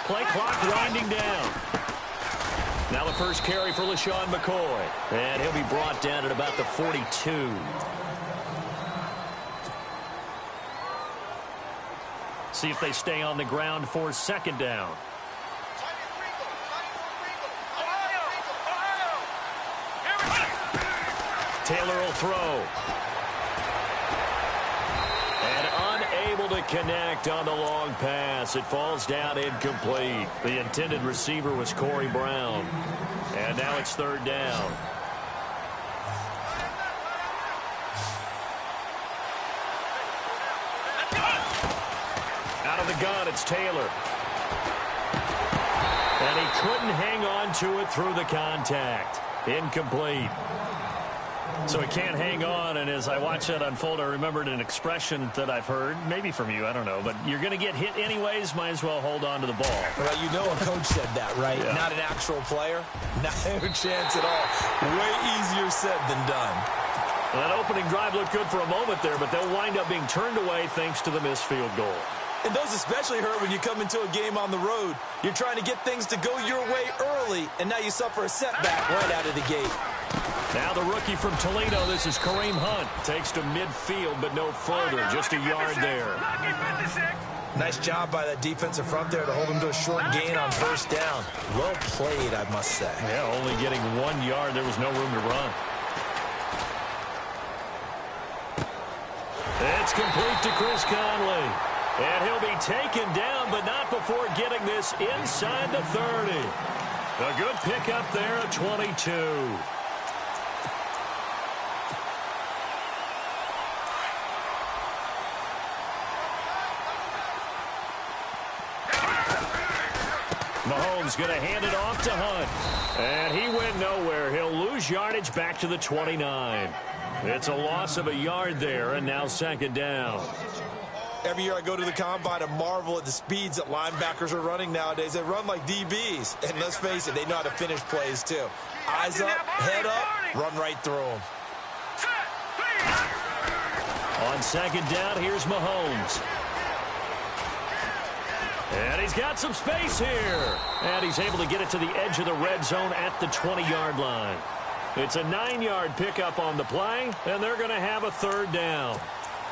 Play clock winding down. Now the first carry for LaShawn McCoy. And he'll be brought down at about the 42. See if they stay on the ground for second down. Taylor will throw. And unable to connect on the long pass. It falls down incomplete. The intended receiver was Corey Brown. And now it's third down. Out of the gun, it's Taylor. And he couldn't hang on to it through the contact. Incomplete. So he can't hang on, and as I watch that unfold, I remembered an expression that I've heard, maybe from you, I don't know, but you're going to get hit anyways, might as well hold on to the ball. Well, you know a coach said that, right? Yeah. Not an actual player. Not a chance at all. Way easier said than done. Well, that opening drive looked good for a moment there, but they'll wind up being turned away thanks to the missed field goal. And those especially hurt when you come into a game on the road. You're trying to get things to go your way early, and now you suffer a setback right out of the gate. Now the rookie from Toledo, this is Kareem Hunt. Takes to midfield, but no further. Just a yard there. Nice job by that defensive front there to hold him to a short gain on first down. Well played, I must say. Yeah, only getting 1 yard. There was no room to run. It's complete to Chris Conley. And he'll be taken down, but not before getting this inside the 30. A good pickup there at 22. Mahomes going to hand it off to Hunt. And he went nowhere. He'll lose yardage back to the 29. It's a loss of a yard there, and now second down. Every year I go to the combine and marvel at the speeds that linebackers are running nowadays. They run like DBs. And let's face it, they know how to finish plays too. Eyes up, head up, run right through them. On second down, here's Mahomes. And he's got some space here. And he's able to get it to the edge of the red zone at the 20-yard line. It's a 9-yard pickup on the play, and they're going to have a third down.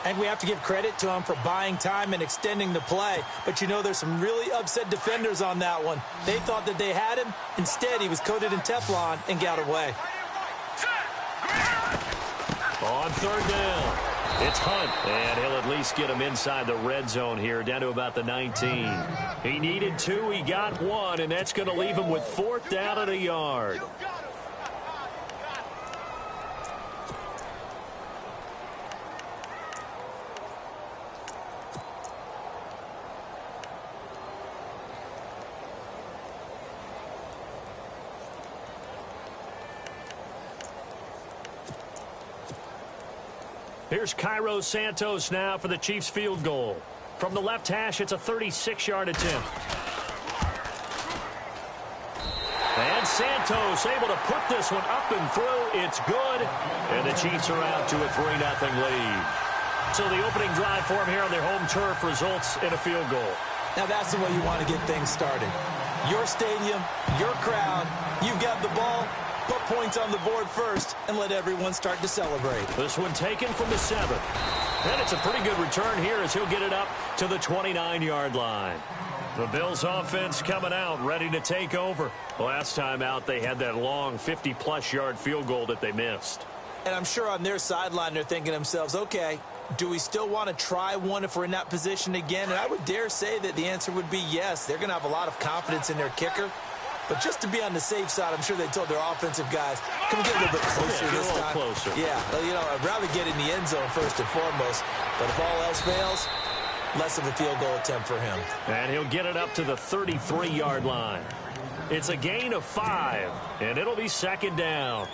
And we have to give credit to him for buying time and extending the play. But you know there's some really upset defenders on that one. They thought that they had him. Instead, he was coated in Teflon and got away. On third down, it's Hunt. And he'll at least get him inside the red zone here, down to about the 19. He needed 2, he got 1, and that's going to leave him with fourth down and a yard. Here's Cairo Santos now for the Chiefs field goal. From the left hash, it's a 36-yard attempt. And Santos able to put this one up and through. It's good. And the Chiefs are out to a 3-0 lead. So the opening drive for them here on their home turf results in a field goal. Now that's the way you want to get things started. Your stadium, your crowd, you've got the ball. Put points on the board first and let everyone start to celebrate. This one taken from the 7. And it's a pretty good return here as he'll get it up to the 29-yard line. The Bills offense coming out, ready to take over. Last time out, they had that long 50-plus yard field goal that they missed. And I'm sure on their sideline they're thinking to themselves, okay, do we still want to try one if we're in that position again? And I would dare say that the answer would be yes. They're going to have a lot of confidence in their kicker. But just to be on the safe side, I'm sure they told their offensive guys, can we get a little bit closer this time? Closer. Yeah, well, you know, I'd rather get in the end zone first and foremost. But if all else fails, less of a field goal attempt for him. And he'll get it up to the 33-yard line. It's a gain of 5, and it'll be second down.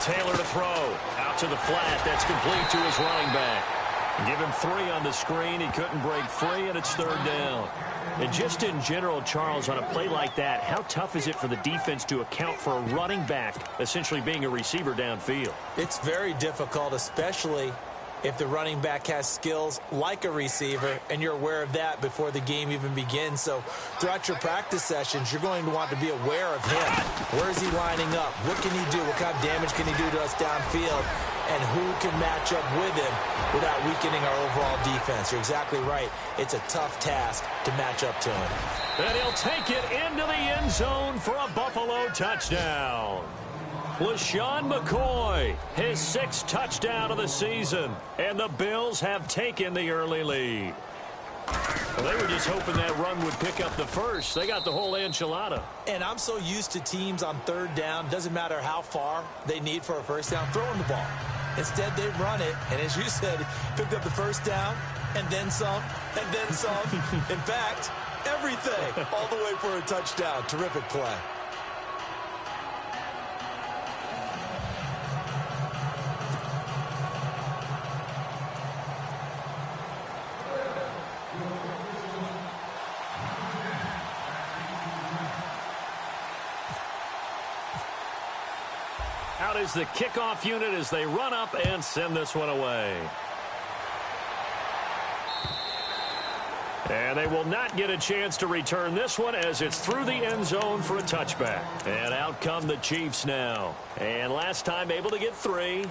Taylor to throw. Out to the flat. That's complete to his running back. Give him 3 on the screen. He couldn't break free, and it's 3rd down. And just in general, Charles, on a play like that, how tough is it for the defense to account for a running back essentially being a receiver downfield? It's very difficult, especially if the running back has skills like a receiver, and you're aware of that before the game even begins. So throughout your practice sessions, you're going to want to be aware of him. Where is he lining up? What can he do? What kind of damage can he do to us downfield? And who can match up with him without weakening our overall defense? You're exactly right. It's a tough task to match up to him. And he'll take it into the end zone for a Buffalo touchdown. LaShawn McCoy, his 6th touchdown of the season, and the Bills have taken the early lead. Well, they were just hoping that run would pick up the first. They got the whole enchilada. And I'm so used to teams on 3rd down, doesn't matter how far they need for a first down, throwing the ball. Instead, they run it, and as you said, picked up the first down, and then some, and then some. In fact, everything, all the way for a touchdown. Terrific play. Out is the kickoff unit as they run up and send this one away. And they will not get a chance to return this one as it's through the end zone for a touchback. And out come the Chiefs now. And last time able to get 3.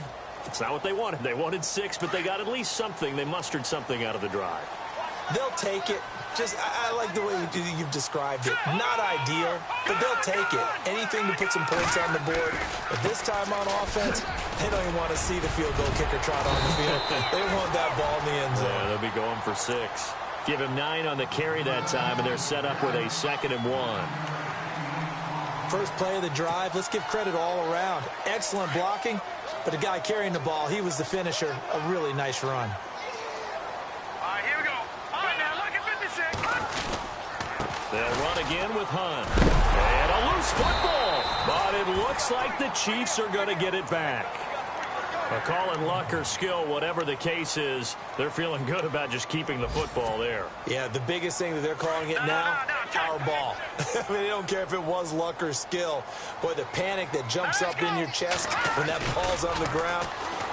It's not what they wanted. They wanted 6, but they got at least something. They mustered something out of the drive. They'll take it. I like the way you've described it. Not ideal, but they'll take it. Anything to put some points on the board. But this time on offense, they don't even want to see the field goal kicker trot on the field. They want that ball in the end zone. Yeah, they'll be going for 6. Give him 9 on the carry that time, and they're set up with a 2nd and 1. First play of the drive, let's give credit all around. Excellent blocking, but the guy carrying the ball, he was the finisher. A really nice run. They'll run again with Hunt. And a loose football. But it looks like the Chiefs are going to get it back. A call in luck or skill, whatever the case is, they're feeling good about just keeping the football there. Yeah, the biggest thing that they're calling it now, our ball. I mean, they don't care if it was luck or skill. Boy, the panic that jumps up in your chest when that ball's on the ground,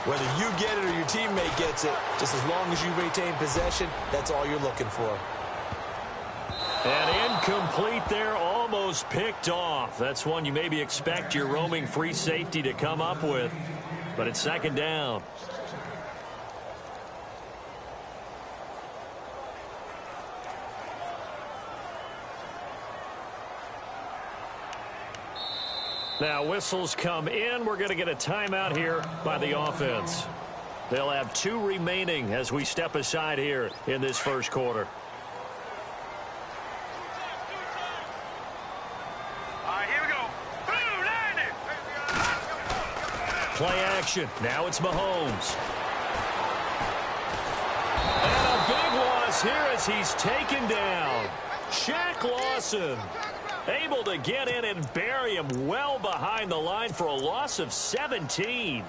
whether you get it or your teammate gets it, just as long as you maintain possession, that's all you're looking for. And incomplete there, almost picked off. That's one you maybe expect your roaming free safety to come up with. But it's 2nd down. Now whistles come in. We're going to get a timeout here by the offense. They'll have 2 remaining as we step aside here in this first quarter. Play action. Now it's Mahomes. And a big loss here as he's taken down. Shaq Lawson able to get in and bury him well behind the line for a loss of 17.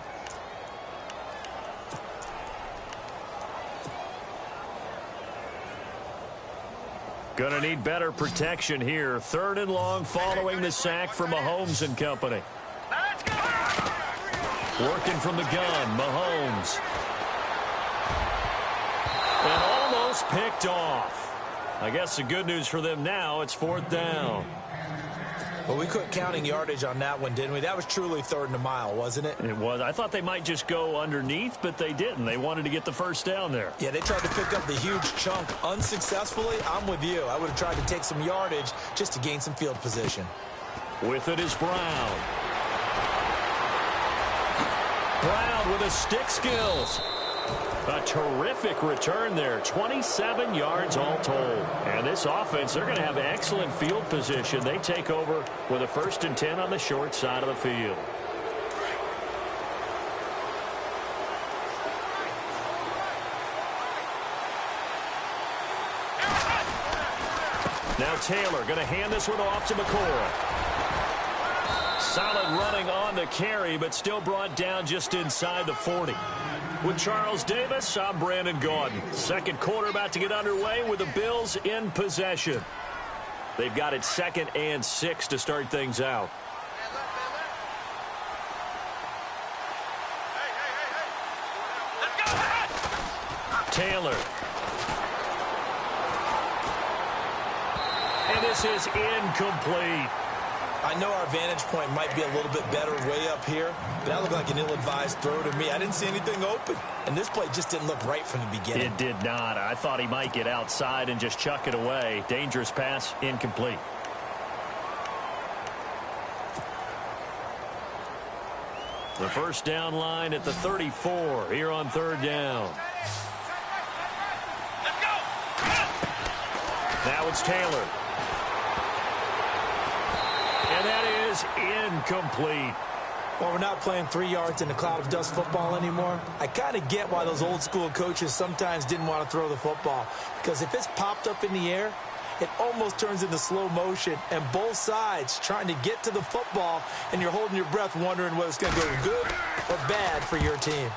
Gonna need better protection here. 3rd and long following the sack from Mahomes and company. Working from the gun, Mahomes. And almost picked off. I guess the good news for them now, it's 4th down. Well, we quit counting yardage on that one, didn't we? That was truly 3rd and a mile, wasn't it? It was. I thought they might just go underneath, but they didn't. They wanted to get the first down there. Yeah, they tried to pick up the huge chunk unsuccessfully. I'm with you. I would have tried to take some yardage just to gain some field position. With it is Brown. Brown with his stick skills. A terrific return there. 27 yards all told. And this offense, they're going to have excellent field position. They take over with a 1st and 10 on the short side of the field. Now Taylor going to hand this one off to McCoy. Solid running on the carry, but still brought down just inside the 40. With Charles Davis, I'm Brandon Gaudin. Second quarter about to get underway with the Bills in possession. They've got it 2nd and 6 to start things out. Taylor. And this is incomplete. I know our vantage point might be a little bit better way up here, but that looked like an ill-advised throw to me. I didn't see anything open, and this play just didn't look right from the beginning. It did not. I thought he might get outside and just chuck it away. Dangerous pass, incomplete. The first down line at the 34 here on 3rd down. Now it's Taylor. And that is incomplete. Well, we're not playing 3 yards in a cloud of dust football anymore. I kind of get why those old school coaches sometimes didn't want to throw the football. Because if it's popped up in the air, it almost turns into slow motion. And both sides trying to get to the football, and you're holding your breath wondering whether it's going to go good or bad for your team.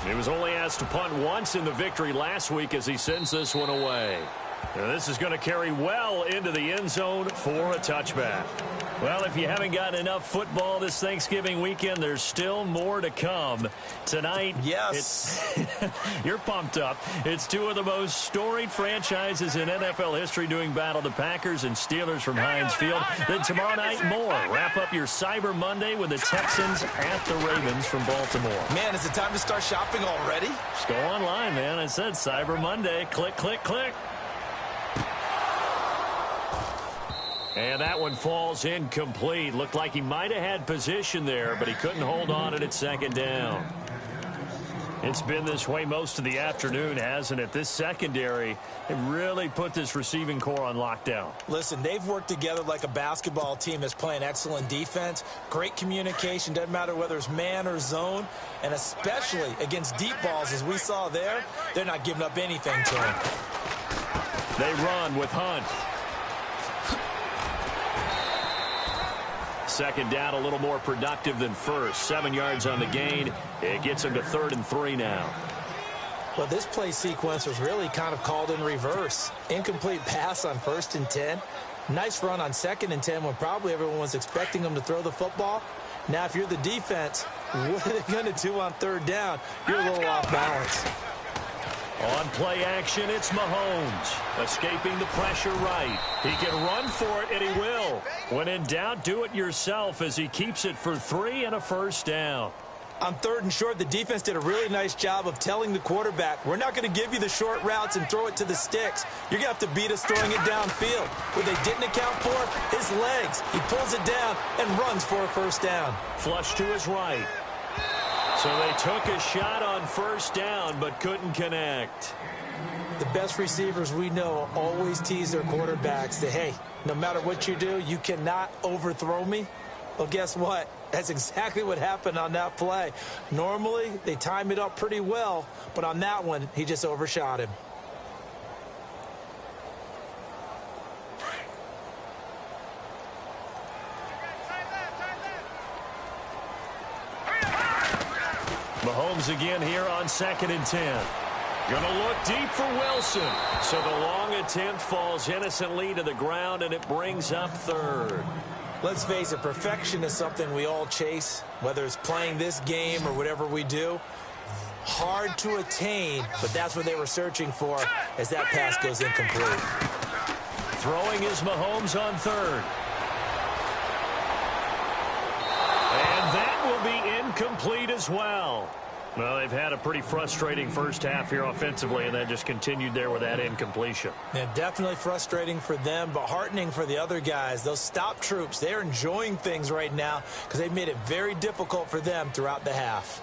He was only asked to punt once in the victory last week as he sends this one away. Now this is going to carry well into the end zone for a touchback. Well, if you haven't gotten enough football this Thanksgiving weekend, there's still more to come. Tonight, yes, you're pumped up. It's two of the most storied franchises in NFL history doing battle, the Packers and Steelers from Heinz Field. Then tomorrow night, more. Wrap up your Cyber Monday with the Texans at the Ravens from Baltimore. Man, is it time to start shopping already? Just go online, man. I said Cyber Monday. Click, click, click. And that one falls incomplete. Looked like he might have had position there, but he couldn't hold on it at 2nd down. It's been this way most of the afternoon, hasn't it? This secondary, it really put this receiving core on lockdown. Listen, they've worked together like a basketball team that's playing excellent defense. Great communication, doesn't matter whether it's man or zone. And especially against deep balls, as we saw there, they're not giving up anything to him. They run with Hunt. 2nd down, a little more productive than first. 7 yards on the gain. It gets him to 3rd and 3 now. Well, this play sequence was really kind of called in reverse. Incomplete pass on 1st and 10. Nice run on 2nd and 10 when probably everyone was expecting him to throw the football. Now, if you're the defense, what are they going to do on 3rd down? You're a little off balance. On play action, it's Mahomes. Escaping the pressure right. He can run for it, and he will. When in doubt, do it yourself as he keeps it for 3 and a first down. On 3rd and short, the defense did a really nice job of telling the quarterback, we're not going to give you the short routes and throw it to the sticks. You're going to have to beat us throwing it downfield. What they didn't account for, his legs. He pulls it down and runs for a first down. Flush to his right. So they took a shot on 1st down, but couldn't connect. The best receivers we know always tease their quarterbacks that, hey, no matter what you do, you cannot overthrow me. Well, guess what? That's exactly what happened on that play. Normally, they time it up pretty well, but on that one, he just overshot him. Mahomes again here on 2nd and 10. Gonna look deep for Wilson. So the long attempt falls innocently to the ground, and it brings up 3rd. Let's face it, perfection is something we all chase, whether it's playing this game or whatever we do. Hard to attain, but that's what they were searching for as that pass goes incomplete. Throwing is Mahomes on 3rd. And that will be incomplete as well. Well, they've had a pretty frustrating first half here offensively, and then just continued there with that incompletion. Yeah, definitely frustrating for them, but heartening for the other guys. Those stop troops, they're enjoying things right now because they've made it very difficult for them throughout the half.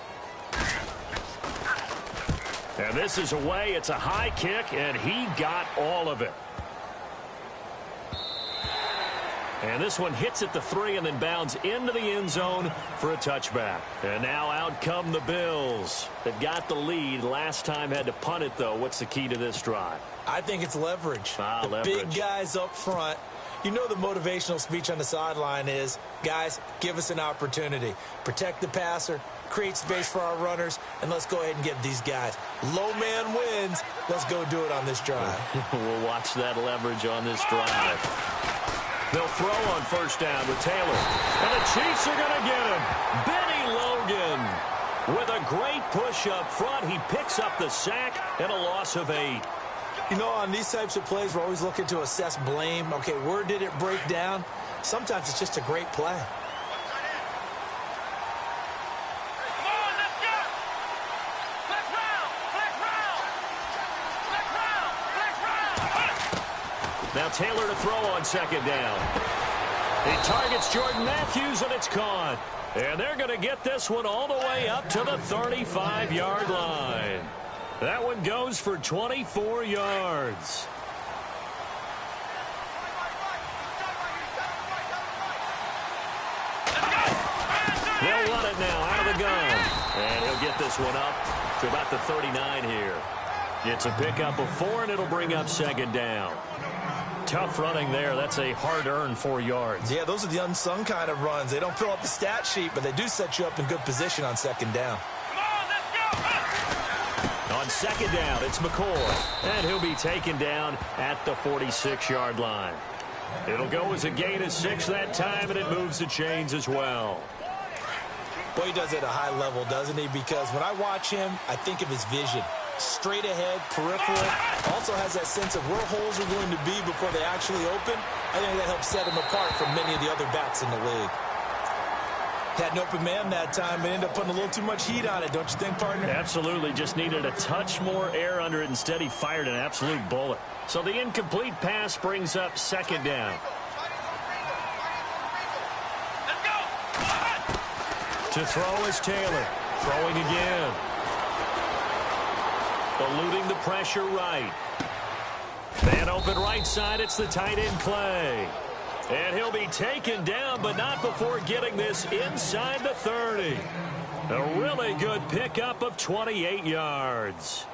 And this is away. It's a high kick, and he got all of it. And this one hits at the 3 and then bounds into the end zone for a touchback. And now out come the Bills. They've got the lead. Last time had to punt it, though. What's the key to this drive? I think it's leverage. Leverage. Big guys up front. You know the motivational speech on the sideline is, guys, give us an opportunity. Protect the passer, create space for our runners, and let's go ahead and get these guys. Low man wins. Let's go do it on this drive. We'll watch that leverage on this drive. They'll throw on first down with Taylor. And the Chiefs are going to get him. Benny Logan with a great push up front. He picks up the sack and a loss of 8. You know, on these types of plays, we're always looking to assess blame. Okay, where did it break down? Sometimes it's just a great play. Now Taylor to throw on second down. He targets Jordan Matthews, and it's caught. And they're going to get this one all the way up to the 35-yard line. That one goes for 24 yards. They'll run it now out of the gun. And he'll get this one up to about the 39 here. It's a pickup of 4, and it'll bring up second down. Tough running there. That's a hard-earned 4 yards. Yeah, those are the unsung kind of runs. They don't fill up the stat sheet, but they do set you up in good position on second down. On second down, it's McCoy, and he'll be taken down at the 46-yard line. It'll go as a gain of 6 that time, and it moves the chains as well. Boy, he does it at a high level, doesn't he? Because when I watch him, I think of his vision. Straight ahead, peripheral. Also has that sense of where holes are going to be before they actually open. I think that helps set him apart from many of the other backs in the league. Had an open man that time, but ended up putting a little too much heat on it, don't you think, partner? Absolutely. Just needed a touch more air under it. Instead, he fired an absolute bullet. So the incomplete pass brings up second down. To throw is Taylor. Throwing again. Eluding the pressure right. Man open right side. It's the tight end play. And he'll be taken down, but not before getting this inside the 30. A really good pickup of 28 yards.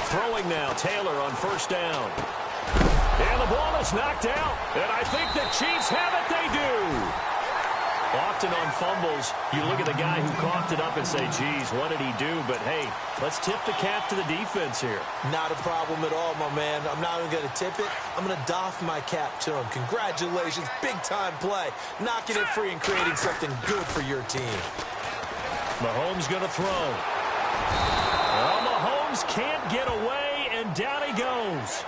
Throwing now, Taylor on first down. And the ball is knocked out. And I think the Chiefs have it. They do. Often on fumbles, you look at the guy who coughed it up and say, geez, what did he do? But, hey, let's tip the cap to the defense here. Not a problem at all, my man. I'm not even going to tip it. I'm going to doff my cap to him. Congratulations. Big-time play. Knocking it free and creating something good for your team. Mahomes going to throw. Well, Mahomes can't get away, and down he goes.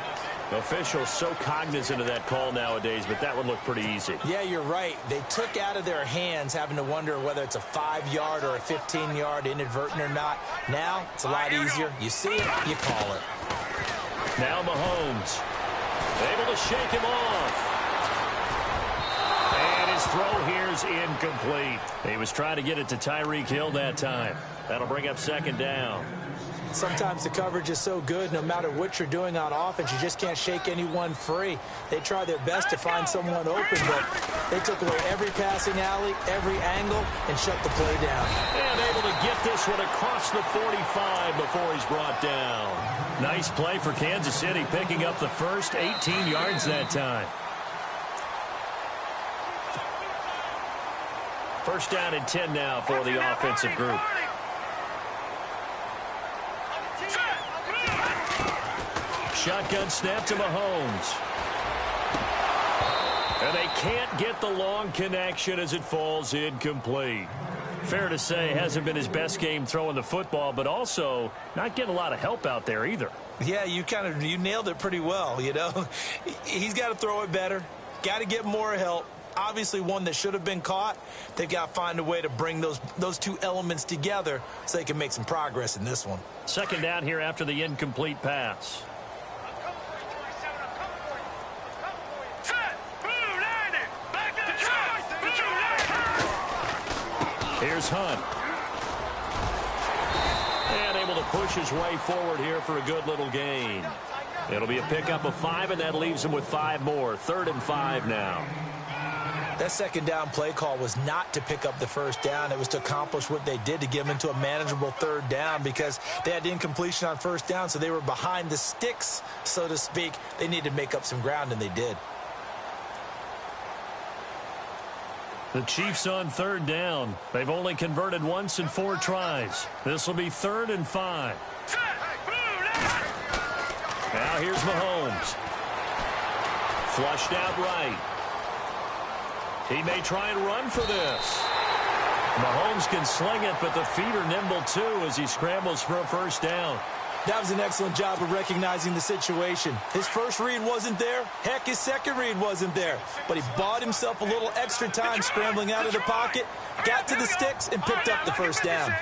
Officials so cognizant of that call nowadays, but that would look pretty easy. Yeah, you're right. They took out of their hands having to wonder whether it's a 5-yard or a 15-yard inadvertent or not. Now, it's a lot easier. You see it, you call it. Now Mahomes able to shake him off. And his throw here's incomplete. He was trying to get it to Tyreek Hill that time. That'll bring up second down. Sometimes the coverage is so good, no matter what you're doing on offense, you just can't shake anyone free. They try their best to find someone open, but they took away every passing alley, every angle, and shut the play down. And able to get this one across the 45 before he's brought down. Nice play for Kansas City, picking up the first 18 yards that time. First down and 10 now for the offensive group. Shotgun snap to Mahomes. And they can't get the long connection as it falls incomplete. Fair to say, hasn't been his best game throwing the football, but also not getting a lot of help out there either. Yeah, you nailed it pretty well, you know. He's got to throw it better. Got to get more help. Obviously one that should have been caught. They've got to find a way to bring those two elements together so they can make some progress in this one. Second down here after the incomplete pass. Here's Hunt. And able to push his way forward here for a good little gain. It'll be a pickup of 5, and that leaves them with 5 more. 3rd and 5 now. That second down play call was not to pick up the first down. It was to accomplish what they did, to get them into a manageable 3rd down, because they had incompletion on first down, so they were behind the sticks, so to speak. They needed to make up some ground, and they did. The Chiefs on 3rd down. They've only converted once in 4 tries. This will be 3rd and 5. Now here's Mahomes. Flushed out right. He may try and run for this. Mahomes can sling it, but the feet are nimble too as he scrambles for a first down. That was an excellent job of recognizing the situation. His first read wasn't there. Heck, his second read wasn't there. But he bought himself a little extra time scrambling out of the pocket, got to the sticks, and picked up the first down.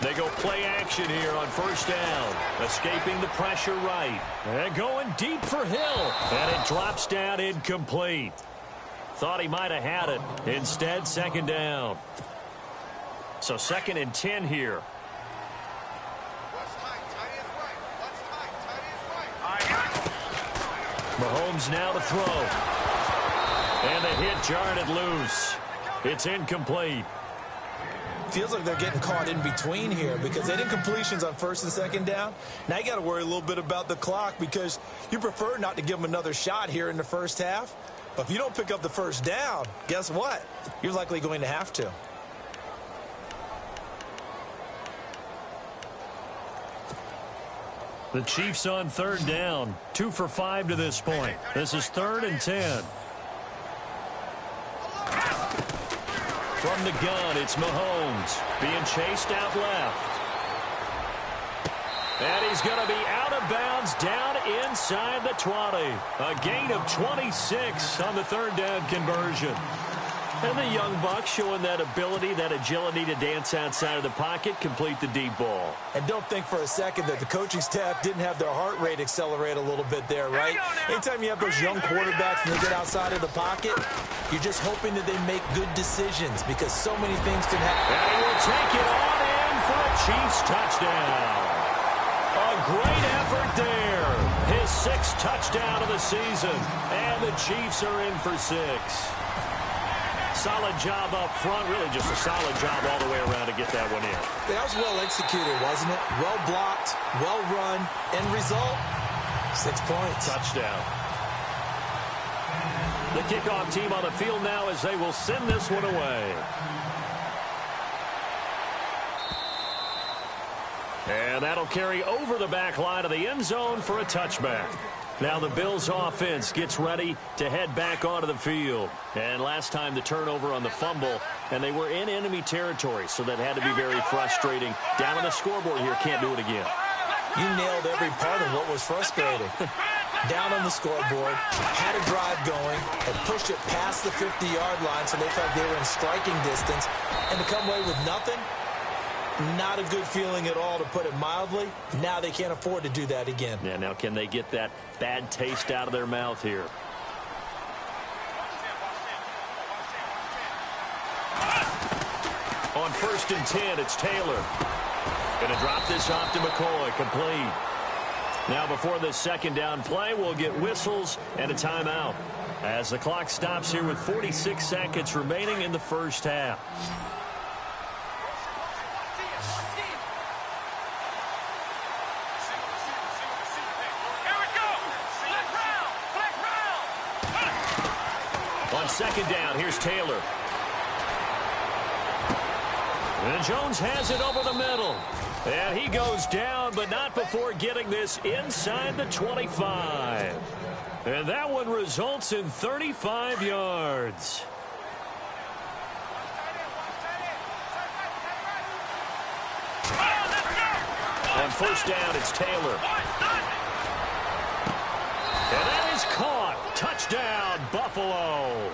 They go play action here on first down. Escaping the pressure right. And going deep for Hill. And it drops down incomplete. Thought he might have had it. Instead, 2nd down. So 2nd and 10 here. Mahomes now to throw. And the hit jarred it loose. It's incomplete. Feels like they're getting caught in between here because they did completions on 1st and 2nd down. Now you got to worry a little bit about the clock because you prefer not to give them another shot here in the first half. But if you don't pick up the first down, guess what? You're likely going to have to. The Chiefs on 3rd down. 2 for 5 to this point. This is 3rd and 10. From the gun, it's Mahomes being chased out left. And he's going to be out of bounds down inside the 20. A gain of 26 on the 3rd down conversion. And the young buck showing that ability, that agility to dance outside of the pocket, complete the deep ball. And don't think for a second that the coaching staff didn't have their heart rate accelerate a little bit there, right? Anytime you have those young quarterbacks and they get outside of the pocket, you're just hoping that they make good decisions because so many things can happen. And he will take it on in for a Chiefs touchdown. A great effort there. His 6th touchdown of the season. And the Chiefs are in for 6. Solid job up front. Really just a solid job all the way around to get that one in. That was well executed, wasn't it? Well blocked, well run. End result, 6 points. Touchdown. The kickoff team on the field now as they will send this one away. And that'll carry over the back line of the end zone for a touchback. Now the Bills offense gets ready to head back onto the field. And last time the turnover on the fumble, and they were in enemy territory, so that had to be very frustrating. Down on the scoreboard here, can't do it again. You nailed every part of what was frustrating. Down on the scoreboard, had a drive going, and pushed it past the 50-yard line so they felt they were in striking distance. And to come away with nothing, not a good feeling at all, to put it mildly. Now they can't afford to do that again. Yeah, now can they get that bad taste out of their mouth here? On 1st and 10, it's Taylor. Going to drop this off to McCoy, complete. Now before this 2nd down play, we'll get whistles and a timeout as the clock stops here with 46 seconds remaining in the first half. On 2nd down, here's Taylor. And Jones has it over the middle. And he goes down, but not before getting this inside the 25. And that one results in 35 yards. On 1st down, it's Taylor. And that is caught. Touchdown, Buffalo.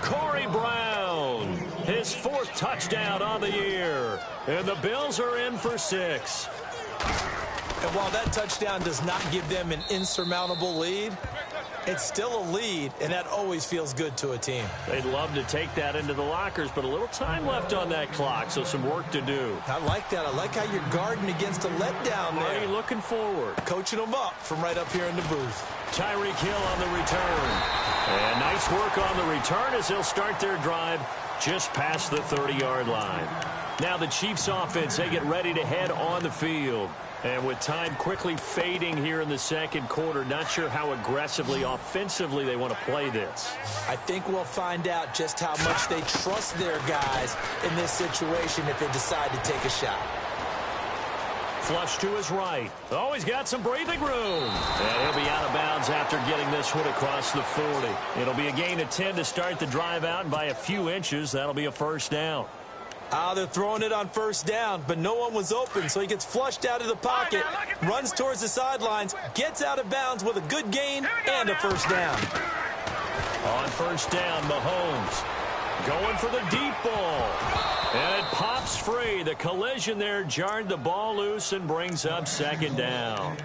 Corey Brown, his 4th touchdown on the year. And the Bills are in for 6. And while that touchdown does not give them an insurmountable lead, It's still a lead, and that always feels good to a team. They'd love to take that into the lockers, but a little time left on that clock, so some work to do. I like that. I like how you're guarding against a letdown there. Marty looking forward. Coaching them up from right up here in the booth. Tyreek Hill on the return. And nice work on the return as they'll start their drive just past the 30-yard line. Now the Chiefs offense, they get ready to head on the field. And with time quickly fading here in the second quarter, not sure how aggressively, offensively they want to play this. I think we'll find out just how much they trust their guys in this situation if they decide to take a shot. Flush to his right. Oh, he's got some breathing room. And he'll be out of bounds after getting this one across the 40. It'll be a gain of 10 to start the drive out, and by a few inches, that'll be a first down. They're throwing it on first down, but no one was open, so he gets flushed out of the pocket, runs towards the sidelines, gets out of bounds with a good gain and a first down. On first down, Mahomes going for the deep ball. And it pops free. The collision there jarred the ball loose and brings up second down.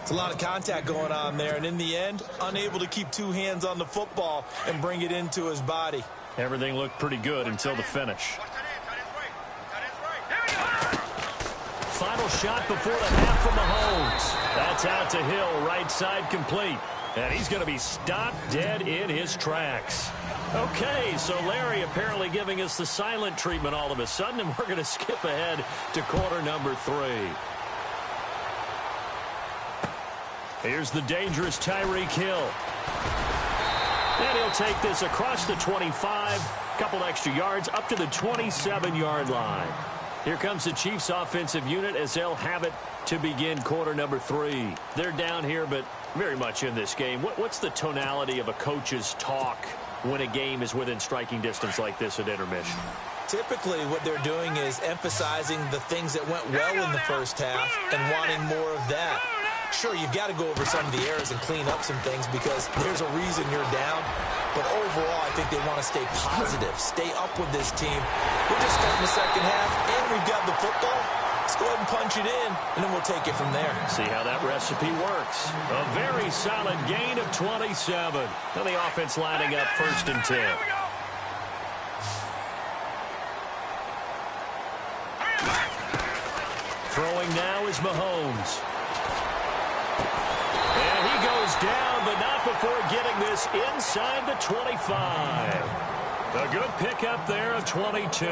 It's a lot of contact going on there, and in the end, unable to keep two hands on the football and bring it into his body. Everything looked pretty good until the finish. Final shot before the half from Mahomes. That's out to Hill, right side complete. And he's going to be stopped dead in his tracks. Okay, so Larry apparently giving us the silent treatment all of a sudden, and we're going to skip ahead to quarter number 3. Here's the dangerous Tyreek Hill. And he'll take this across the 25, couple extra yards, up to the 27-yard line. Here comes the Chiefs offensive unit as they'll have it to begin quarter number 3. They're down here, but very much in this game. What's the tonality of a coach's talk when a game is within striking distance like this at intermission? Typically, what they're doing is emphasizing the things that went well in the first half and wanting more of that. Sure, you've got to go over some of the errors and clean up some things because there's a reason you're down. But overall, I think they want to stay positive, stay up with this team. We're just starting the second half, and we've got the football. Let's go ahead and punch it in, and then we'll take it from there. See how that recipe works. A very solid gain of 27. Now the offense lining up first and 10. Throwing now is Mahomes. And he goes down, but not before getting this inside the 25. A good pickup there of 22.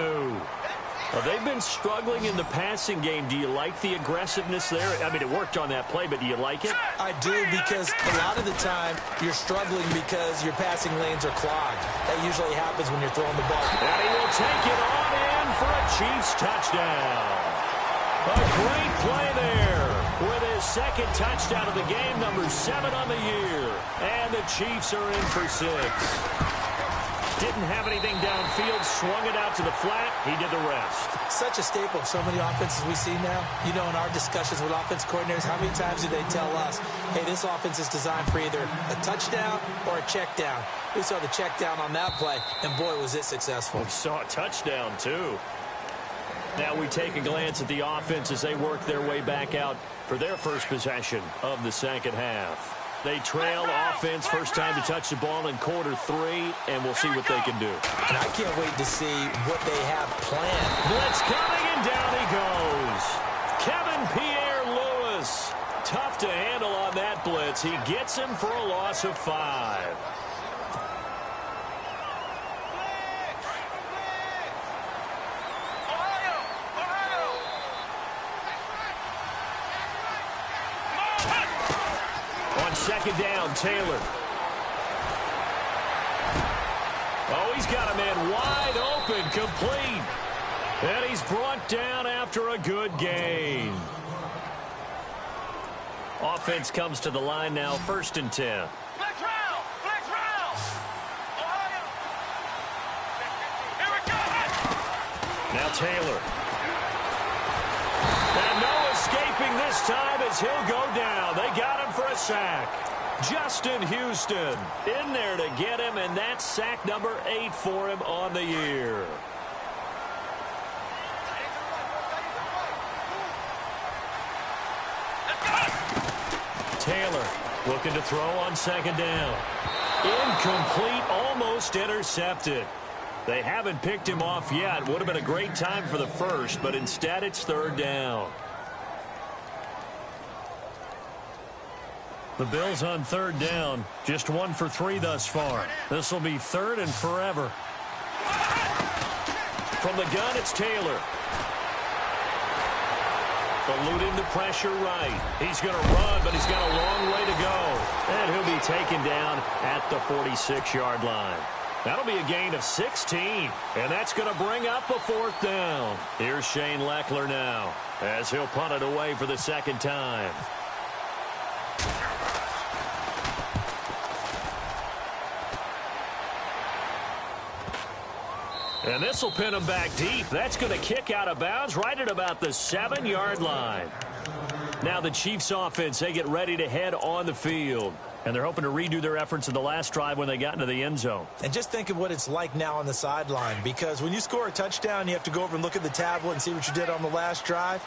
Well, they've been struggling in the passing game. Do you like the aggressiveness there? I mean, it worked on that play, but do you like it? I do, because a lot of the time you're struggling because your passing lanes are clogged. That usually happens when you're throwing the ball. And he will take it on in for a Chiefs touchdown. A great play there with his second touchdown of the game, number 7 on the year. And the Chiefs are in for 6. Didn't have anything downfield, swung it out to the flat. He did the rest. Such a staple of so many offenses we see now. You know, in our discussions with offense coordinators, how many times do they tell us, hey, this offense is designed for either a touchdown or a check down. We saw the check down on that play, and boy, was it successful. We saw a touchdown, too. Now we take a glance at the offense as they work their way back out for their first possession of the second half. They trail offense, first time to touch the ball in quarter 3, and we'll see what they can do. And I can't wait to see what they have planned. Blitz coming, and down he goes. Kevin Pierre-Louis. Tough to handle on that blitz. He gets him for a loss of 5. Second down, Taylor. Oh, he's got a man wide open, complete. And he's brought down after a good gain. Offense comes to the line now, first and 10. Flex round! Flex round! Ohio! Here we go! Now Taylor. And no escaping this time as he'll go down. They got him for a sack. Justin Houston in there to get him, and that's sack number 8 for him on the year. Taylor looking Looking to throw on second down. Incomplete, almost intercepted. They haven't picked him off yet. Would have been a great time for the first, but instead it's third down. The Bills on third down, just 1 for 3 thus far. This will be third and forever. From the gun, it's Taylor. Eluding the pressure right. He's going to run, but he's got a long way to go. And he'll be taken down at the 46-yard line. That'll be a gain of 16, and that's going to bring up a fourth down. Here's Shane Leckler now, as he'll punt it away for the second time. And this will pin him back deep. That's going to kick out of bounds right at about the 7-yard line. Now the Chiefs offense, they get ready to head on the field. And they're hoping to redo their efforts in the last drive when they got into the end zone. And just think of what it's like now on the sideline, because when you score a touchdown, you have to go over and look at the tablet and see what you did on the last drive.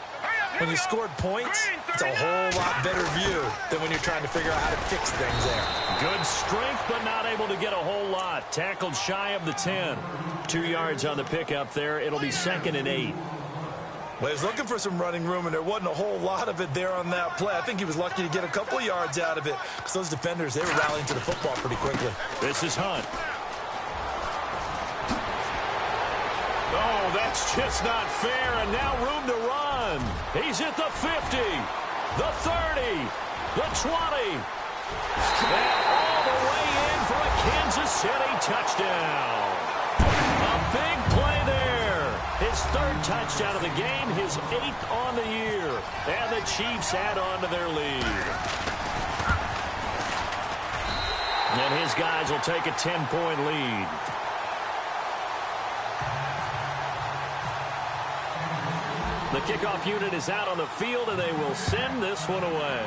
When you scored points, it's a whole lot better view than when you're trying to figure out how to fix things there. Good strength, but not able to get a whole lot. Tackled shy of the 10. 2 yards on the pickup there. It'll be 2nd and 8. Well, he was looking for some running room, and there wasn't a whole lot of it there on that play. I think he was lucky to get a couple of yards out of it, because those defenders, they were rallying to the football pretty quickly. This is Hunt. Oh, that's just not fair, and now room to run. He's at the 50, the 30, the 20, and all the way in for a Kansas City touchdown. A big play there. His 3rd touchdown of the game, his 8th on the year. And the Chiefs add on to their lead. And his guys will take a 10-point lead. The kickoff unit is out on the field, and they will send this one away.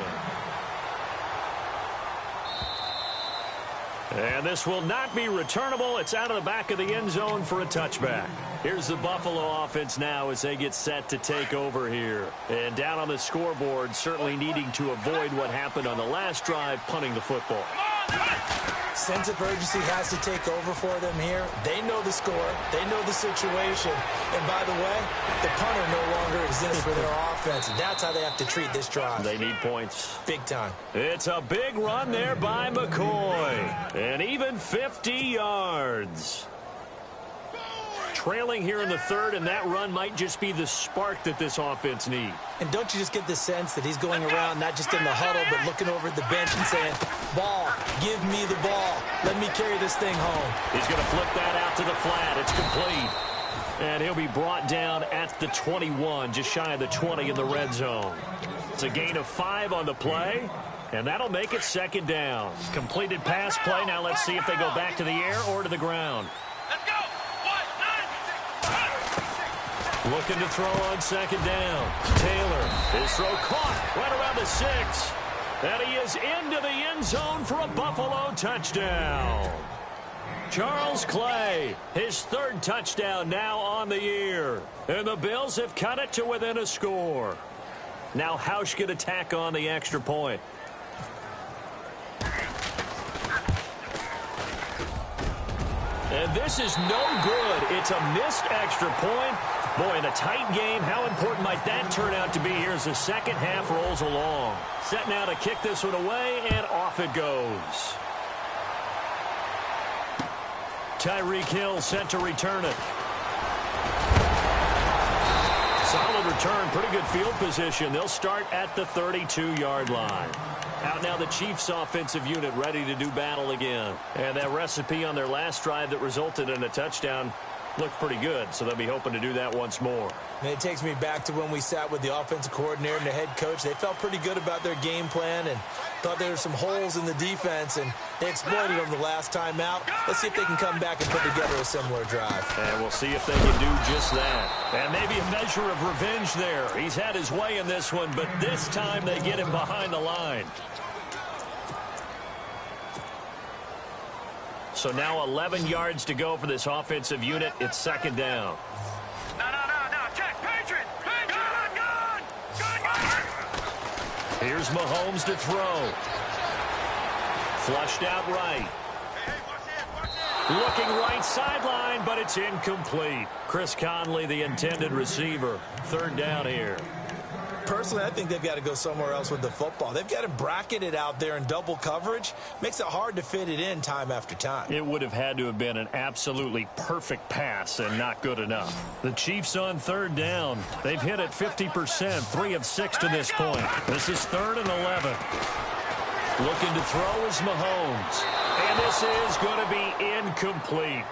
And this will not be returnable. It's out of the back of the end zone for a touchback. Here's the Buffalo offense now as they get set to take over here. And down on the scoreboard, certainly needing to avoid what happened on the last drive, punting the football. Sense of urgency has to take over for them here. They know the score. They know the situation. And by the way, the punter no longer exists for their offense. And that's how they have to treat this drive. They need points. Big time. It's a big run there by McCoy. And even 50 yards. Trailing here in the 3rd, and that run might just be the spark that this offense needs. And don't you just get the sense that he's going around not just in the huddle, but looking over at the bench and saying, ball, give me the ball. Let me carry this thing home. He's going to flip that out to the flat. It's complete. And he'll be brought down at the 21, just shy of the 20 in the red zone. It's a gain of 5 on the play, and that'll make it 2nd down. Completed pass play. Now let's see if they go back to the air or to the ground. Looking to throw on 2nd down. Taylor, his throw caught right around the 6. And he is into the end zone for a Buffalo touchdown. Charles Clay, his 3rd touchdown now on the year. And the Bills have cut it to within a score. Now Hausch can attack on the extra point. And this is no good. It's a missed extra point. Boy, in a tight game, how important might that turn out to be here as the second half rolls along. Set now to kick this one away, and off it goes. Tyreek Hill set to return it. Solid return, pretty good field position. They'll start at the 32-yard line. Out now the Chiefs offensive unit ready to do battle again. And that recipe on their last drive that resulted in a touchdown looked pretty good, so they'll be hoping to do that once more. And it takes me back to when we sat with the offensive coordinator and the head coach. They felt pretty good about their game plan and thought there were some holes in the defense, and they exploited them the last time out. Let's see if they can come back and put together a similar drive. And we'll see if they can do just that. And maybe a measure of revenge there. He's had his way in this one, but this time they get him behind the line. So now 11 yards to go for this offensive unit. It's 2nd down. No. Check. Patriot. Good. Here's Mahomes to throw. Flushed out right. Looking right sideline, but it's incomplete. Chris Conley, the intended receiver. Third down here. Personally, I think they've got to go somewhere else with the football. They've got to bracket it out there in double coverage. Makes it hard to fit it in time after time. It would have had to have been an absolutely perfect pass and not good enough. The Chiefs on third down. They've hit it 50%, 3 of 6 to this point. This is 3rd and 11. Looking to throw is Mahomes. And this is going to be incomplete.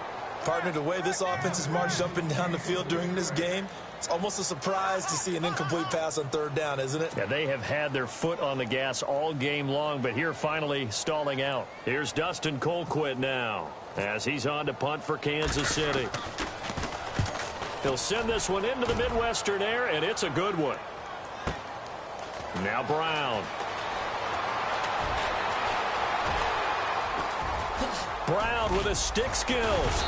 Partner, the way this offense has marched up and down the field during this game, it's almost a surprise to see an incomplete pass on third down, isn't it? Yeah, they have had their foot on the gas all game long, but here finally stalling out. Here's Dustin Colquitt now as he's on to punt for Kansas City. He'll send this one into the Midwestern air, and it's a good one. Now Brown. Brown with his stick skills.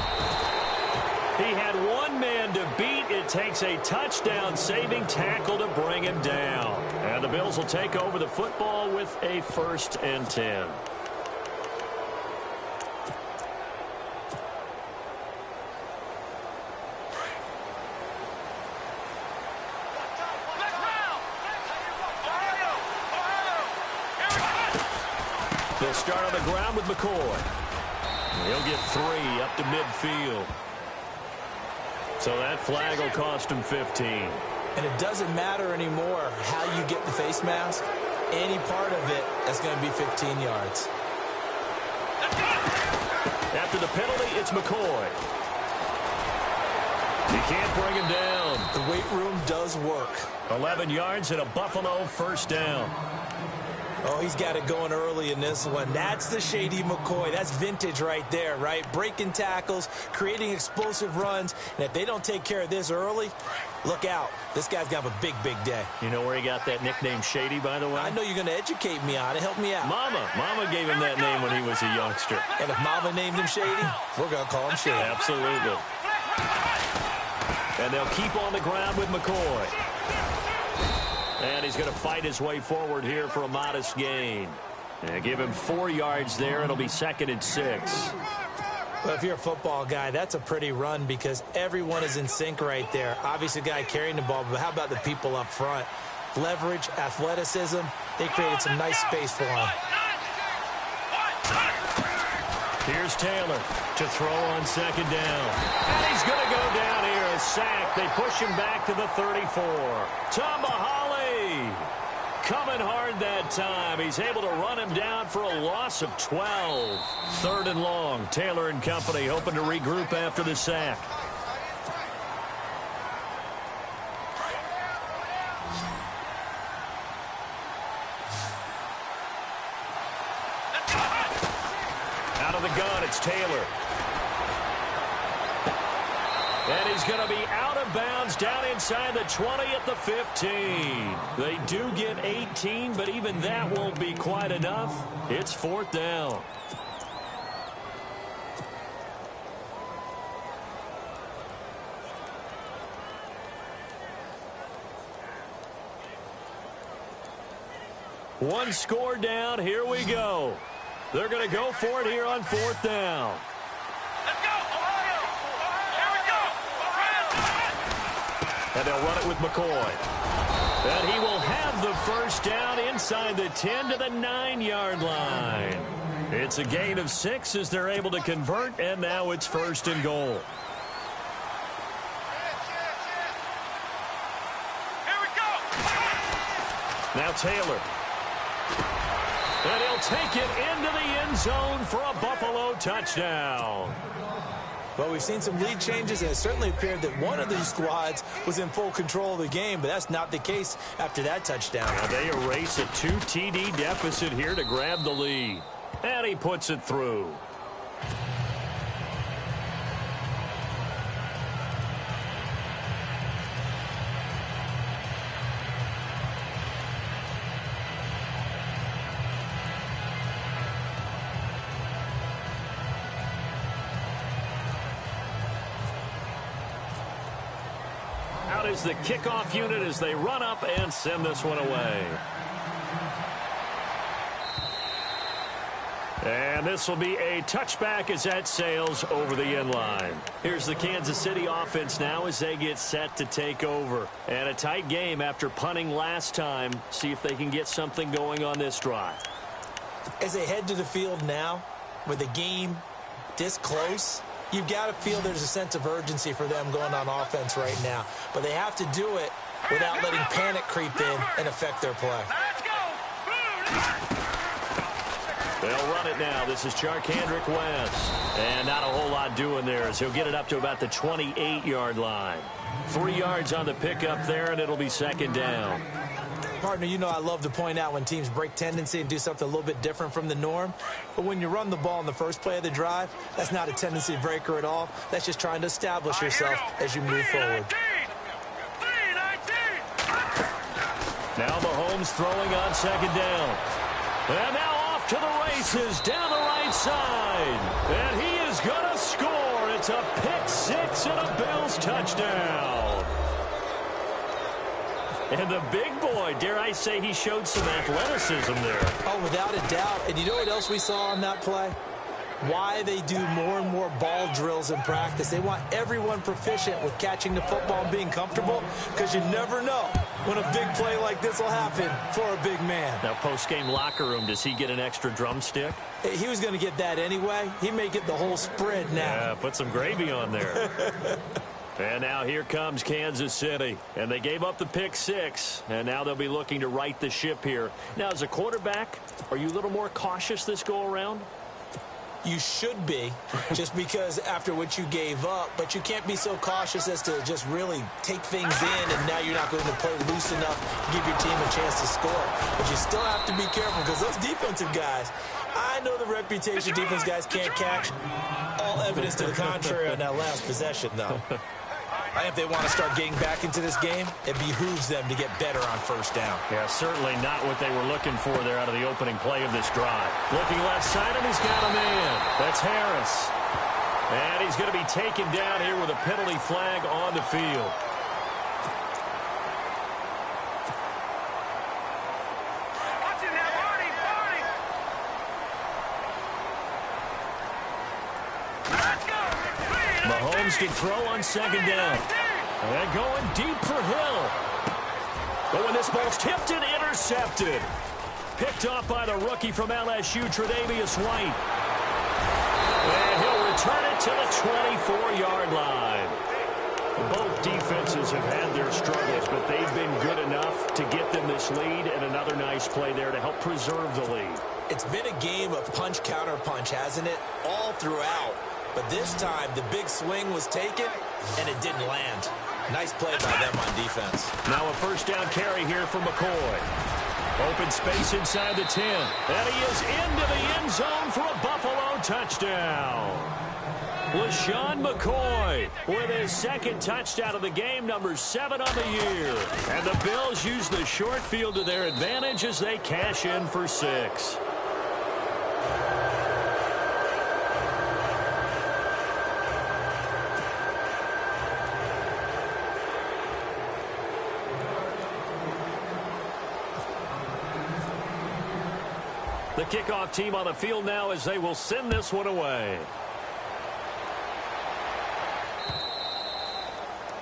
He had one man to beat. It takes a touchdown-saving tackle to bring him down. And the Bills will take over the football with a 1st and 10. They'll start on the ground with McCoy. He'll get 3 up to midfield. So that flag will cost him 15. And it doesn't matter anymore how you get the face mask. Any part of it, that's going to be 15 yards. After the penalty, it's McCoy. You can't bring him down. The weight room does work. 11 yards and a Buffalo 1st down. Oh, he's got it going early in this one. That's the Shady McCoy. That's vintage right there, right? Breaking tackles, creating explosive runs. And if they don't take care of this early, look out. This guy's going to have a big, big day. You know where he got that nickname Shady, by the way? I know you're going to educate me on it. Help me out. Mama gave him that name when he was a youngster. And if Mama named him Shady, we're going to call him Shady. Absolutely. And they'll keep on the ground with McCoy. And he's going to fight his way forward here for a modest gain. And give him 4 yards there. It'll be 2nd and 6. Well, if you're a football guy, that's a pretty run because everyone is in sync right there. Obviously, the guy carrying the ball, but how about the people up front? Leverage, athleticism, they created some nice space for him. Here's Taylor to throw on 2nd down. And he's going to go down here, a sack. They push him back to the 34. Tomahawley coming hard that time. He's able to run him down for a loss of 12. 3rd and long. Taylor and company hoping to regroup after the sack. Out of the gun, it's Taylor. And he's going to be out of bounds down inside the 20 at the 15. They do get 18, but even that won't be quite enough. It's 4th down. One score down. Here we go. They're going to go for it here on 4th down. Let's go, Ohio! Here we go! And they'll run it with McCoy. And he will have the 1st down inside the 10 to the 9-yard line. It's a gain of 6 as they're able to convert, and now it's 1st and goal. Here we go! Now Taylor. And he'll take it into the end zone for a Buffalo touchdown. Well, we've seen some lead changes, and it certainly appeared that one of these squads was in full control of the game, but that's not the case after that touchdown. Now they erase a 2 TD deficit here to grab the lead. And he puts it through. Out is the kickoff unit as they run up and send this one away. And this will be a touchback as that sails over the end line. Here's the Kansas City offense now as they get set to take over. And a tight game after punting last time. See if they can get something going on this drive. As they head to the field now, with the game this close, you've got to feel there's a sense of urgency for them going on offense right now. But they have to do it without letting panic creep in and affect their play. Let's go. They'll run it now. This is Charkandrick West. And not a whole lot doing there as he'll get it up to about the 28-yard line. 3 yards on the pickup there, and it'll be second down. Partner, you know I love to point out when teams break tendency and do something a little bit different from the norm. But when you run the ball in the first play of the drive, that's not a tendency breaker at all. That's just trying to establish yourself as you move forward. Now Mahomes throwing on second down. And now off to the races down the right side. And he is going to score. It's a pick six and a Bills touchdown. And the big boy, dare I say, he showed some athleticism there. Oh, without a doubt. And you know what else we saw on that play? Why they do more and more ball drills in practice. They want everyone proficient with catching the football and being comfortable, because you never know when a big play like this will happen for a big man. Now, post-game locker room, does he get an extra drumstick? He was going to get that anyway. He may get the whole spread now. Yeah, put some gravy on there. And now here comes Kansas City. And they gave up the pick six. And now they'll be looking to right the ship here. Now, as a quarterback, are you a little more cautious this go-around? You should be, just because after what you gave up. But you can't be so cautious as to just really take things in, and now you're not going to play loose enough to give your team a chance to score. But you still have to be careful, because those defensive guys, I know the reputation defense guys can't catch. All evidence to the contrary on that last possession, though. I think if they want to start getting back into this game, it behooves them to get better on first down. Yeah, certainly not what they were looking for there out of the opening play of this drive. Looking left side, and he's got a man. That's Harris. And he's going to be taken down here with a penalty flag on the field. Watch it now, Barney, Barney. Let's go. Mahomes to throw on second down. And going deep for Hill. But when this ball's tipped and intercepted. Picked off by the rookie from LSU, Tre'Davious White. And he'll return it to the 24-yard line. Both defenses have had their struggles, but they've been good enough to get them this lead, and another nice play there to help preserve the lead. It's been a game of punch-counter-punch, hasn't it? All throughout. But this time, the big swing was taken, and it didn't land. Nice play by them on defense. Now a first down carry here for McCoy. Open space inside the 10. And he is into the end zone for a Buffalo touchdown. LaShawn McCoy with his second touchdown of the game, number 7 on the year. And the Bills use the short field to their advantage as they cash in for 6. The kickoff team on the field now as they will send this one away.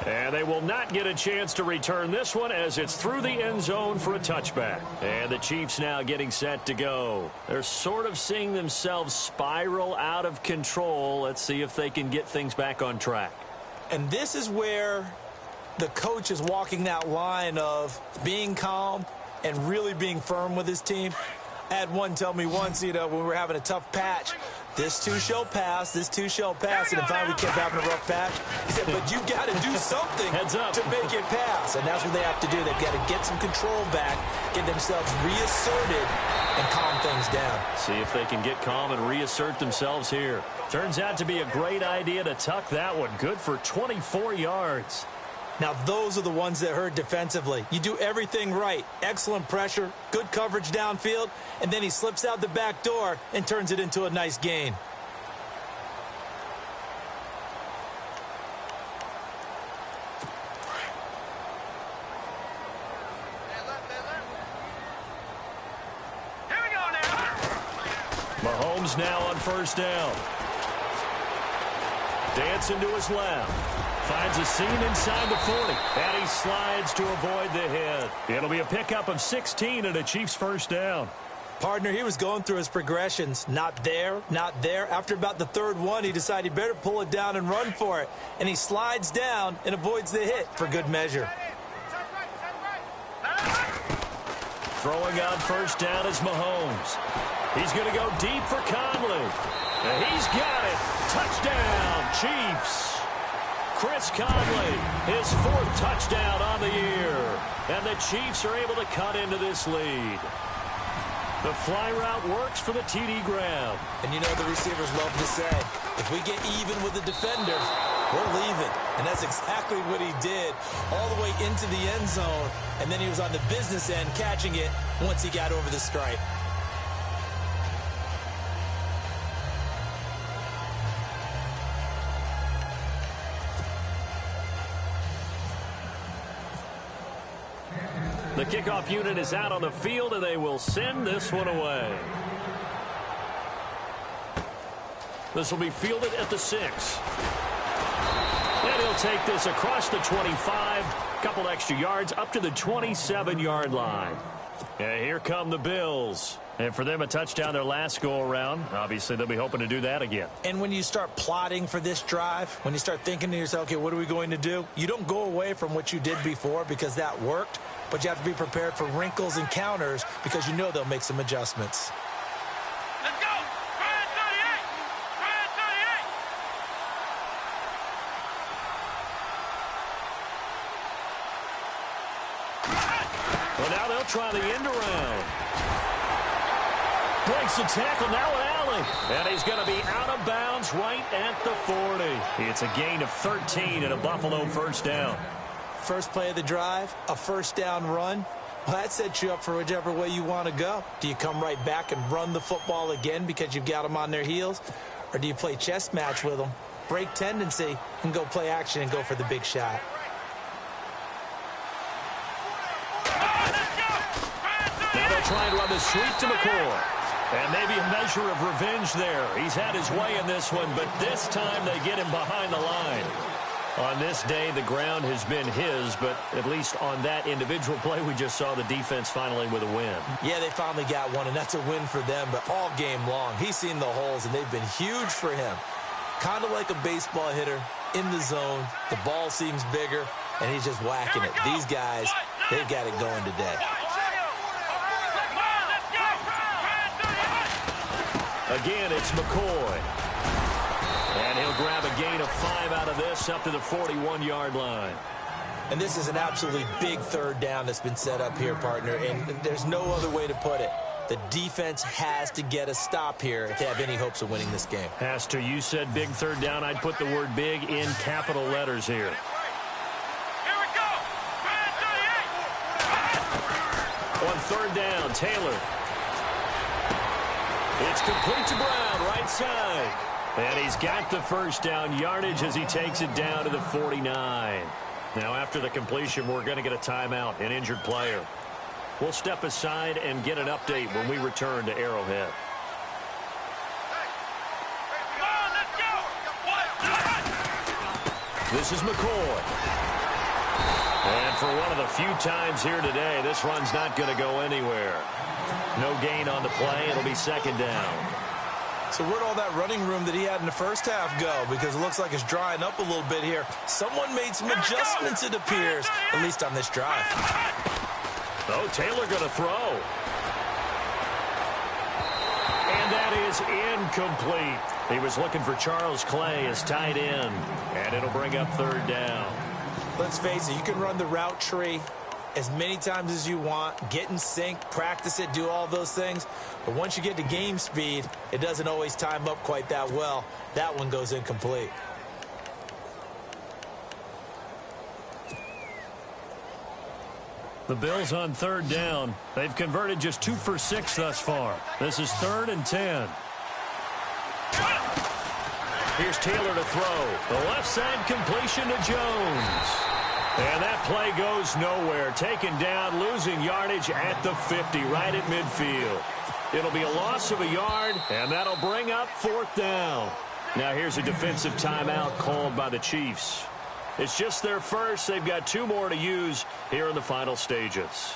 And they will not get a chance to return this one as it's through the end zone for a touchback. And the Chiefs now getting set to go. They're sort of seeing themselves spiral out of control. Let's see if they can get things back on track. And this is where the coach is walking that line of being calm and really being firm with his team. I had one tell me once, when we were having a tough patch, this too shall pass, this too shall pass, and in fact we kept having a rough patch. He said, but you've got to do something to make it pass, and that's what they have to do. They've got to get some control back, get themselves reasserted, and calm things down. See if they can get calm and reassert themselves here. Turns out to be a great idea to tuck that one. Good for 24 yards. Now, those are the ones that hurt defensively. You do everything right. Excellent pressure, good coverage downfield, and then he slips out the back door and turns it into a nice gain. Here we go now. Mahomes now on first down. Dancing to his left. Finds a seam inside the 40. And he slides to avoid the hit. It'll be a pickup of 16 and a Chiefs first down. Partner, he was going through his progressions. Not there, not there. After about the third one, he decided he better pull it down and run for it. And he slides down and avoids the hit for good measure. Throwing on first down is Mahomes. He's going to go deep for Conley. And he's got it. Touchdown, Chiefs. Chris Conley, his 4th touchdown on the year. And the Chiefs are able to cut into this lead. The fly route works for the TD grab. And you know the receivers love to say, if we get even with the defender, we're leaving. And that's exactly what he did all the way into the end zone. And then he was on the business end catching it once he got over the stripe. The kickoff unit is out on the field, and they will send this one away. This will be fielded at the 6. And he'll take this across the 25, couple extra yards up to the 27-yard line. And here come the Bills. And for them, a touchdown their last go-around. Obviously, they'll be hoping to do that again. And when you start plotting for this drive, when you start thinking to yourself, okay, what are we going to do? You don't go away from what you did before because that worked. But you have to be prepared for wrinkles and counters because you know they'll make some adjustments. Let's go! Try it, 38! Try it, 38! Well, now they'll try the end around. Breaks the tackle, now an alley. And he's going to be out of bounds right at the 40. It's a gain of 13 and a Buffalo first down. First play of the drive, a first down run. Well, that sets you up for whichever way you want to go. Do you come right back and run the football again because you've got them on their heels? Or do you play chess match with them, break tendency, and go play action and go for the big shot? Now they'll try and run the sweep to McCoy. And maybe a measure of revenge there. He's had his way in this one, but this time they get him behind the line. On this day, the ground has been his, but at least on that individual play, we just saw the defense finally with a win. Yeah, they finally got one, and that's a win for them, but all game long, he's seen the holes, and they've been huge for him. Kind of like a baseball hitter in the zone. The ball seems bigger, and he's just whacking it. These guys, they've got it going today. Again, it's McCoy. And he'll grab a gain of 5 out of this up to the 41-yard line. And this is an absolutely big third down that's been set up here, partner, and there's no other way to put it. The defense has to get a stop here if they have any hopes of winning this game. Has to. You said big third down. I'd put the word big in capital letters here. Here we go! On third down, Taylor. It's complete to Brown, right side. And he's got the first down yardage as he takes it down to the 49. Now, after the completion, we're going to get a timeout, an injured player. We'll step aside and get an update when we return to Arrowhead. This is McCoy. And for one of the few times here today, this run's not going to go anywhere. No gain on the play. It'll be second down. So where'd all that running room that he had in the first half go? Because it looks like it's drying up a little bit here. Someone made some adjustments, it appears, at least on this drive. Oh, Taylor going to throw. And that is incomplete. He was looking for Charles Clay as tight end. And it'll bring up third down. Let's face it, you can run the route tree as many times as you want, get in sync, practice it, do all those things. But once you get to game speed, it doesn't always time up quite that well. That one goes incomplete. The Bills on third down. They've converted just 2 for 6 thus far. This is 3rd and 10. Here's Taylor to throw. The left side completion to Jones. And that play goes nowhere. Taken down, losing yardage at the 50, right at midfield. It'll be a loss of a yard, and that'll bring up 4th down. Now here's a defensive timeout called by the Chiefs. It's just their first. They've got 2 more to use here in the final stages.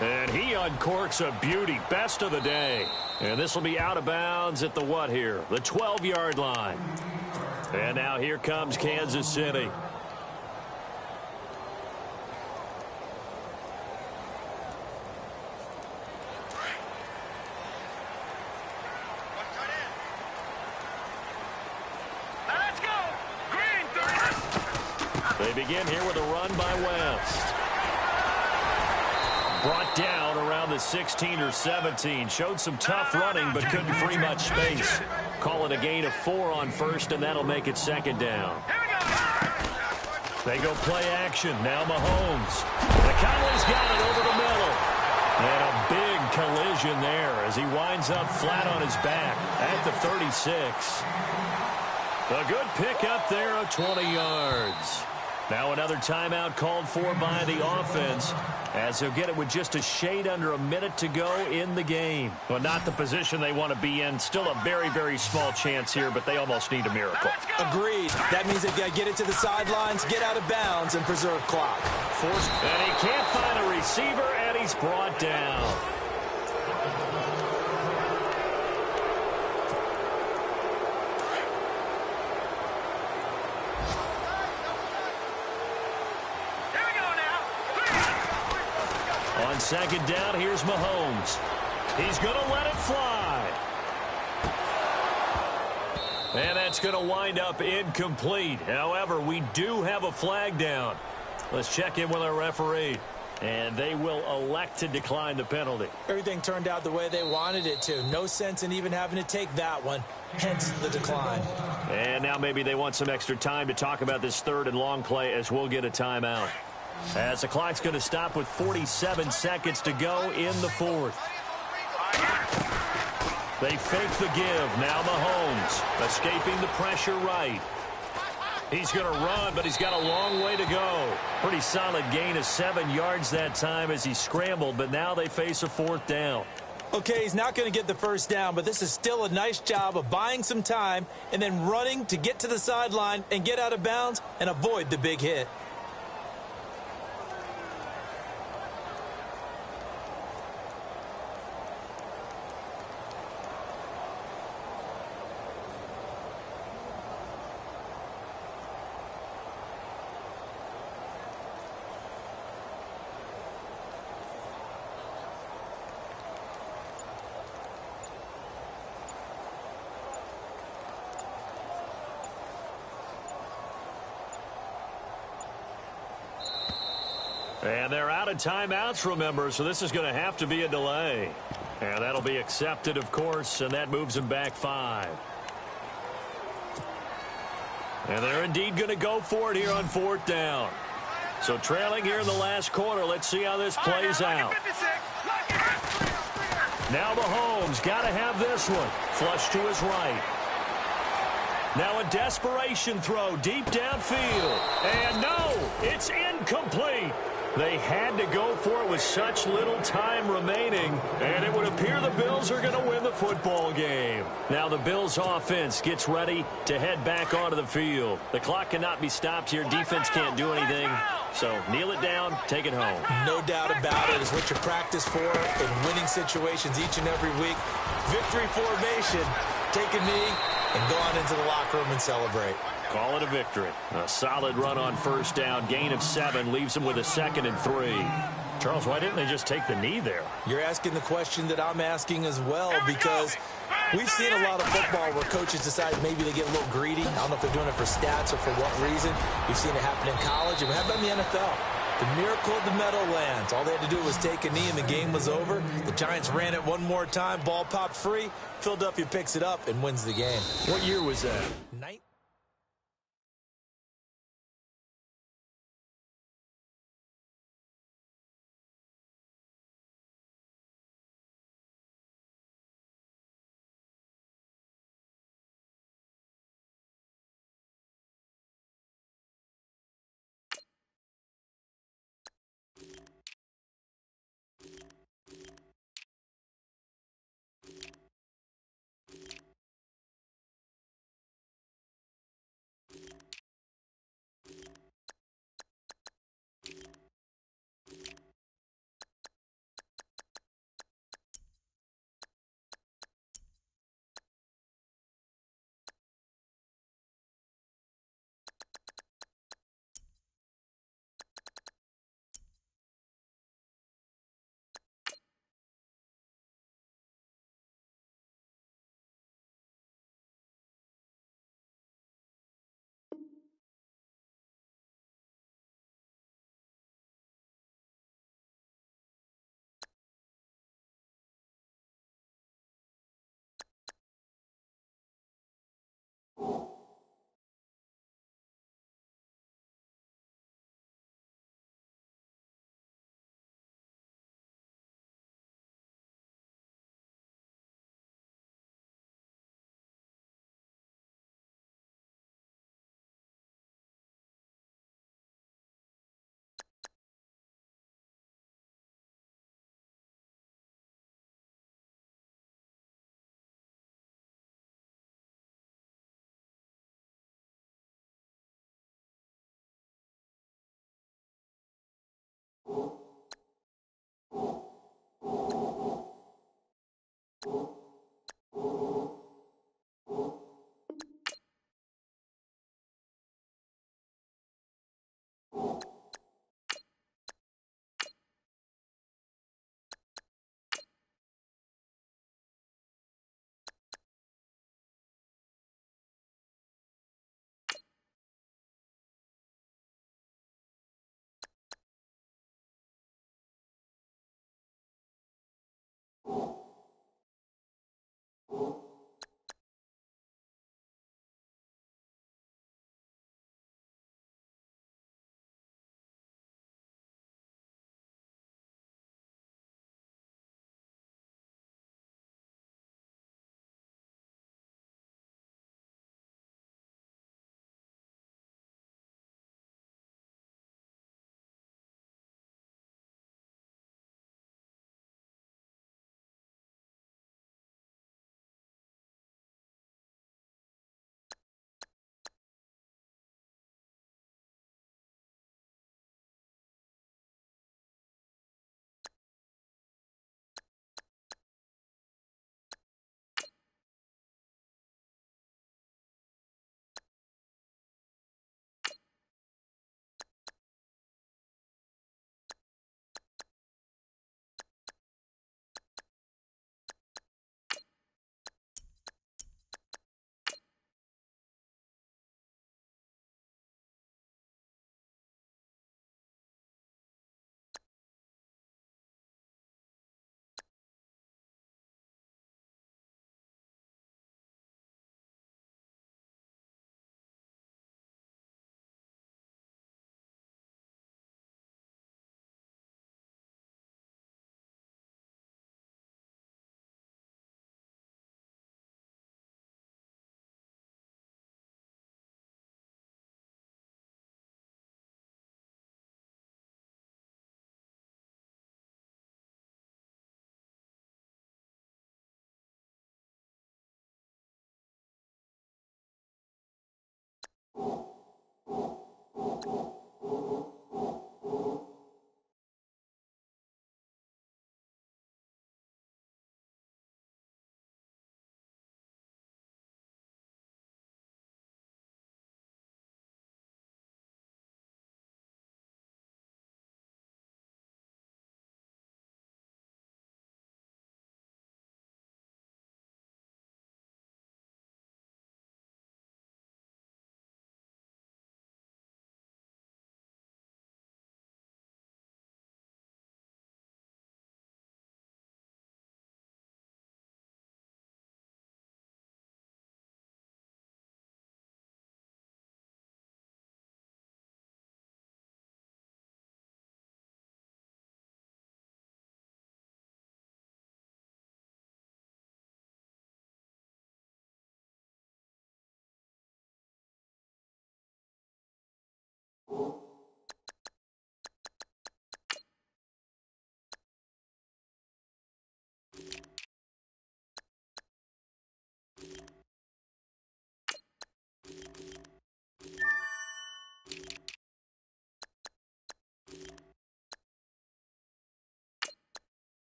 And he uncorks a beauty. Best of the day. And this will be out of bounds at the what here? The 12-yard line. And now here comes Kansas City. Let's go. Green, 30. They begin here with a run by West. Brought down around the 16 or 17. Showed some tough running, but couldn't free much space. Call it a gain of 4 on first, and that'll make it 2nd down. They go play action. Now Mahomes. McConnell's got it over the middle. And a big collision there as he winds up flat on his back at the 36. A good pickup there of 20 yards. Now another timeout called for by the offense, as they'll get it with just a shade under a minute to go in the game. But not the position they want to be in. Still a very, very small chance here, but they almost need a miracle. Agreed. That means they've got to get it to the sidelines, get out of bounds, and preserve clock. And he can't find a receiver, and he's brought down. On 2nd down, here's Mahomes. He's going to let it fly. And that's going to wind up incomplete. However, we do have a flag down. Let's check in with our referee. And they will elect to decline the penalty. Everything turned out the way they wanted it to. No sense in even having to take that one. Hence the decline. And now maybe they want some extra time to talk about this 3rd and long play, as we'll get a timeout. As the clock's going to stop with 47 seconds to go in the 4th. They fake the give. Now Mahomes escaping the pressure right. He's going to run, but he's got a long way to go. Pretty solid gain of 7 yards that time as he scrambled, but now they face a 4th down. Okay, he's not going to get the 1st down, but this is still a nice job of buying some time and then running to get to the sideline and get out of bounds and avoid the big hit. And they're out of timeouts, remember, so this is going to have to be a delay. And that'll be accepted, of course, and that moves them back 5. And they're indeed going to go for it here on 4th down. So trailing here in the last quarter, let's see how this plays out. Now Mahomes got to have this one. Flush to his right. Now a desperation throw deep downfield. And no, it's incomplete. They had to go for it with such little time remaining, and it would appear the Bills are going to win the football game. Now the Bills offense gets ready to head back onto the field. The clock cannot be stopped here. Defense can't do anything. So kneel it down, take it home. No doubt about it. It's what you practice for in winning situations each and every week. Victory formation. Take a knee and go on into the locker room and celebrate. Call it a victory. A solid run on 1st down. Gain of 7 leaves them with a 2nd and 3. Charles, why didn't they just take the knee there? You're asking the question that I'm asking as well, because we've seen a lot of football where coaches decide maybe they get a little greedy. I don't know if they're doing it for stats or for what reason. We've seen it happen in college, and we have it in the NFL. The miracle of the Meadowlands. All they had to do was take a knee, and the game was over. The Giants ran it one more time. Ball popped free. Philadelphia picks it up and wins the game. What year was that?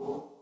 Cool.